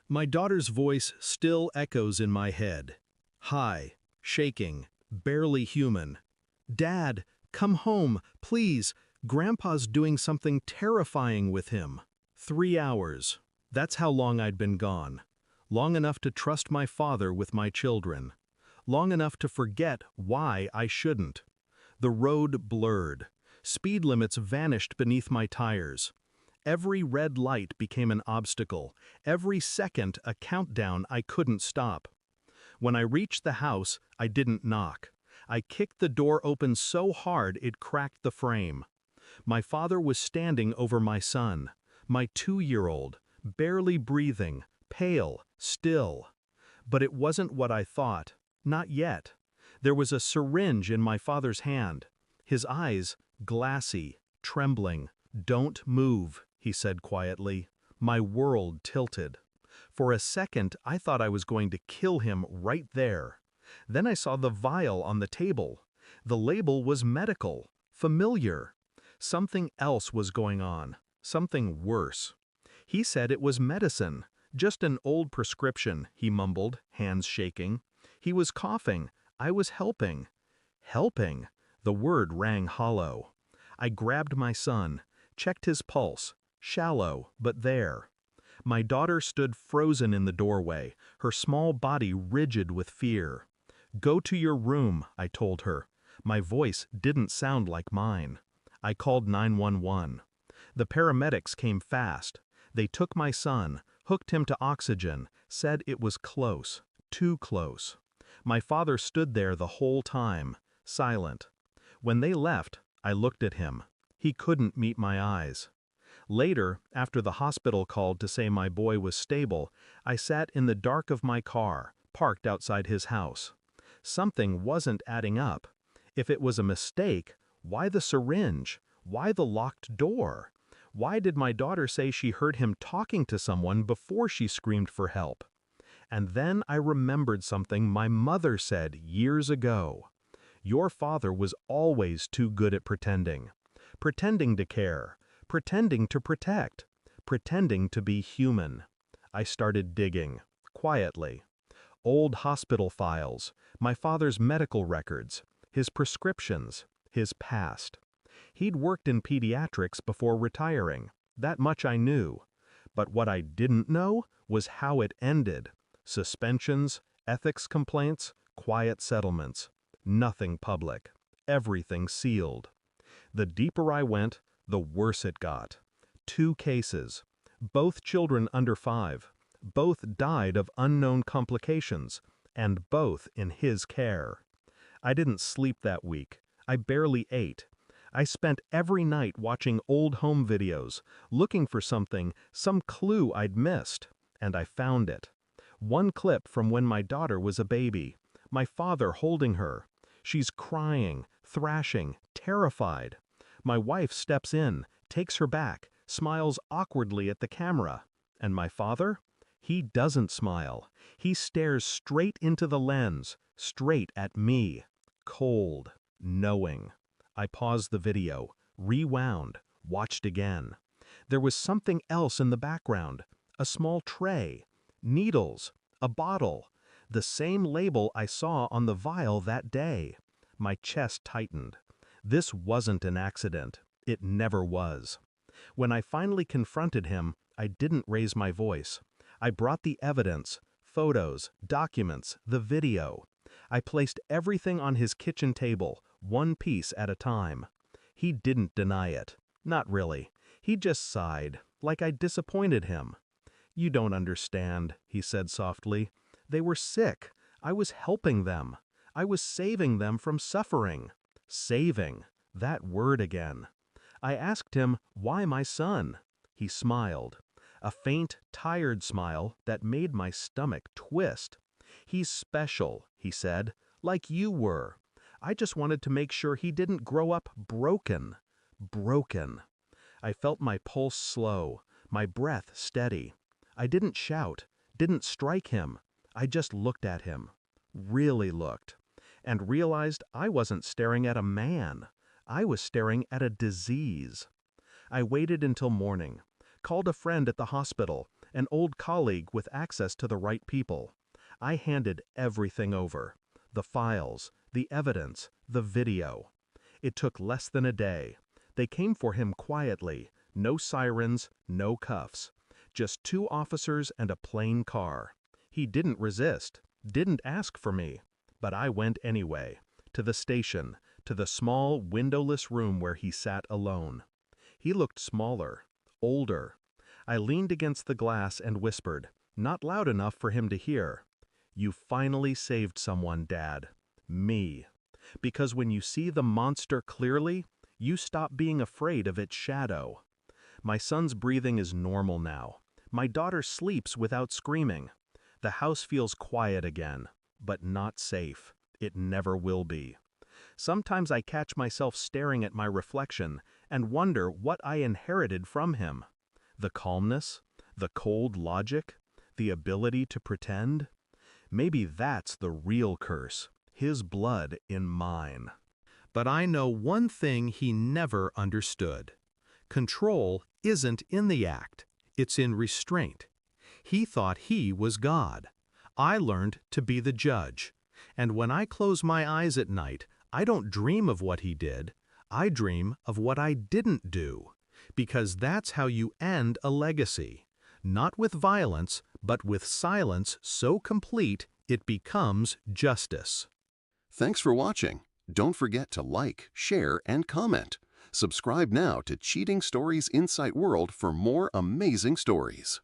My daughter's voice still echoes in my head. High, shaking, barely human. "Dad, come home, please. Grandpa's doing something terrifying with him." 3 hours. That's how long I'd been gone. Long enough to trust my father with my children. Long enough to forget why I shouldn't. The road blurred. Speed limits vanished beneath my tires. Every red light became an obstacle, every second a countdown I couldn't stop. When I reached the house, I didn't knock. I kicked the door open so hard it cracked the frame. My father was standing over my son, my 2-year-old, barely breathing, pale, still. But it wasn't what I thought, not yet. There was a syringe in my father's hand. His eyes, glassy, trembling. "Don't move," he said quietly. My world tilted. For a second, I thought I was going to kill him right there. Then I saw the vial on the table. The label was medical, familiar. Something else was going on, something worse. He said it was medicine, just an old prescription, he mumbled, hands shaking. He was coughing. I was helping. Helping? The word rang hollow. I grabbed my son, checked his pulse, shallow, but there. My daughter stood frozen in the doorway, her small body rigid with fear. "Go to your room," I told her. My voice didn't sound like mine. I called 911. The paramedics came fast. They took my son, hooked him to oxygen, said it was close, too close. My father stood there the whole time, silent. When they left, I looked at him. He couldn't meet my eyes. Later, after the hospital called to say my boy was stable, I sat in the dark of my car, parked outside his house. Something wasn't adding up. If it was a mistake, why the syringe? Why the locked door? Why did my daughter say she heard him talking to someone before she screamed for help? And then I remembered something my mother said years ago. Your father was always too good at pretending. Pretending to care. Pretending to protect. Pretending to be human. I started digging, quietly. Old hospital files, my father's medical records, his prescriptions, his past. He'd worked in pediatrics before retiring. That much I knew. But what I didn't know was how it ended. Suspensions, ethics complaints, quiet settlements. Nothing public. Everything sealed. The deeper I went, the worse it got. 2 cases. Both children under 5. Both died of unknown complications, and both in his care. I didn't sleep that week. I barely ate. I spent every night watching old home videos, looking for something, some clue I'd missed, and I found it. One clip from when my daughter was a baby, my father holding her. She's crying, thrashing, terrified. My wife steps in, takes her back, smiles awkwardly at the camera. And my father? He doesn't smile. He stares straight into the lens, straight at me. Cold, knowing. I paused the video, rewound, watched again. There was something else in the background. A small tray. Needles. A bottle. The same label I saw on the vial that day. My chest tightened. This wasn't an accident. It never was. When I finally confronted him, I didn't raise my voice. I brought the evidence, photos, documents, the video. I placed everything on his kitchen table, one piece at a time. He didn't deny it. Not really. He just sighed, like I disappointed him. "You don't understand," he said softly. "They were sick. I was helping them. I was saving them from suffering." Saving. That word again. I asked him, why my son? He smiled. A faint, tired smile that made my stomach twist. "He's special," he said, "like you were. I just wanted to make sure he didn't grow up broken." Broken. I felt my pulse slow, my breath steady. I didn't shout, didn't strike him. I just looked at him. Really looked. And realized I wasn't staring at a man. I was staring at a disease. I waited until morning, called a friend at the hospital, an old colleague with access to the right people. I handed everything over. The files, the evidence, the video. It took less than a day. They came for him quietly, no sirens, no cuffs. Just 2 officers and a plain car. He didn't resist, didn't ask for me. But I went anyway, to the station, to the small, windowless room where he sat alone. He looked smaller, older. I leaned against the glass and whispered, not loud enough for him to hear, "You finally saved someone, Dad. Me." Because when you see the monster clearly, you stop being afraid of its shadow. My son's breathing is normal now. My daughter sleeps without screaming. The house feels quiet again, but not safe. It never will be. Sometimes I catch myself staring at my reflection and wonder what I inherited from him. The calmness, the cold logic, the ability to pretend. Maybe that's the real curse, his blood in mine. But I know one thing he never understood. Control isn't in the act, it's in restraint. He thought he was God. I learned to be the judge. And when I close my eyes at night, I don't dream of what he did. I dream of what I didn't do. Because that's how you end a legacy. Not with violence, but with silence so complete it becomes justice. Thanks for watching. Don't forget to like, share, and comment. Subscribe now to Cheating Stories Insight World for more amazing stories.